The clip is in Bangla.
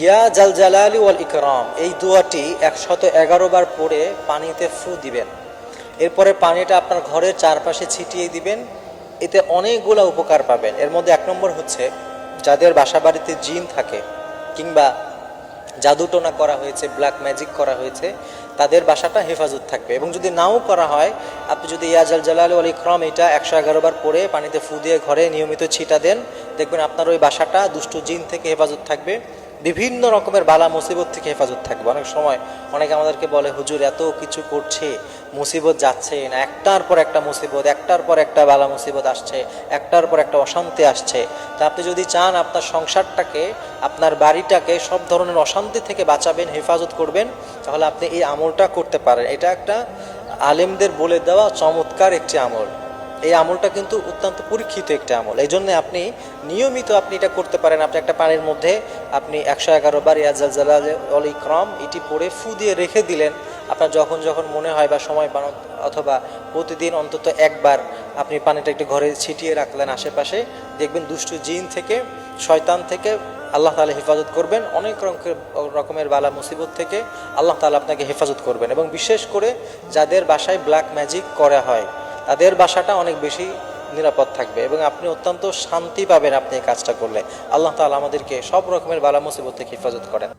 ইয়া জাল জালালি ওয়াল ইকরাম, এই দোয়াটি 111 বার পড়ে পানিতে ফু দিবেন। এরপরে পানিটা আপনার ঘরের চারপাশে ছিটিয়ে দিবেন। এতে অনেকগুলো উপকার পাবেন। এর মধ্যে 1 নম্বর হচ্ছে, যাদের বাসা বাড়িতে জিন থাকে কিংবা জাদুটোনা করা হয়েছে, ব্ল্যাক ম্যাজিক করা হয়েছে, তাদের বাসাটা হেফাজত থাকবে। এবং যদি নাও করা হয়, আপনি যদি ইয়া জাল জালালি ওয়াল ইকরাম এটা 111 বার পড়ে পানিতে ফু দিয়ে ঘরে নিয়মিত ছিটা দেন, দেখবেন আপনার ওই বাসাটা দুষ্ট জিন থেকে হেফাজত থাকবে, বিভিন্ন রকমের বালা মুসিবত থেকে হেফাজত থাকবে। অনেক সময় অনেকে আমাদেরকে বলে, হুজুর এত কিছু করছে, মুসিবত যাচ্ছে না, একটার পর একটা মুসিবত, একটার পর একটা বালা মুসিবত আসছে, একটার পর একটা অশান্তি আসছে। তা আপনি যদি চান আপনার সংসারটাকে, আপনার বাড়িটাকে সব ধরনের অশান্তি থেকে বাঁচাবেন, হেফাজত করবেন, তাহলে আপনি এই আমলটা করতে পারেন। এটা একটা আলেমদের বলে দেওয়া চমৎকার একটি আমল। এই আমলটা কিন্তু অত্যন্ত পরীক্ষিত একটি আমল। এই জন্য আপনি নিয়মিত আপনি এটা করতে পারেন। আপনি একটা পানির মধ্যে আপনি 111 বার ইয়া জাল জালালি ওয়াল ইকরাম এটি পড়ে ফু দিয়ে রেখে দিলেন। আপনার যখন যখন মনে হয় বা সময় পান, অথবা প্রতিদিন অন্তত একবার আপনি পানিটা একটু ঘরে ছিটিয়ে রাখলেন আশেপাশে, দেখবেন দুষ্টু জিন থেকে, শয়তান থেকে আল্লাহ তাআলা হেফাজত করবেন। অনেক রকমের বালা মুসিবত থেকে আল্লাহ তাআলা আপনাকে হেফাজত করবেন। এবং বিশেষ করে যাদের বাসায় ব্ল্যাক ম্যাজিক করা হয়, তাদের বাসাটা অনেক বেশি নিরাপদ থাকবে এবং আপনি অত্যন্ত শান্তি পাবেন আপনি এই কাজটা করলে। আল্লাহ তাআলা আমাদেরকে সব রকমের বালা মুসিবত থেকে হেফাজত করেন।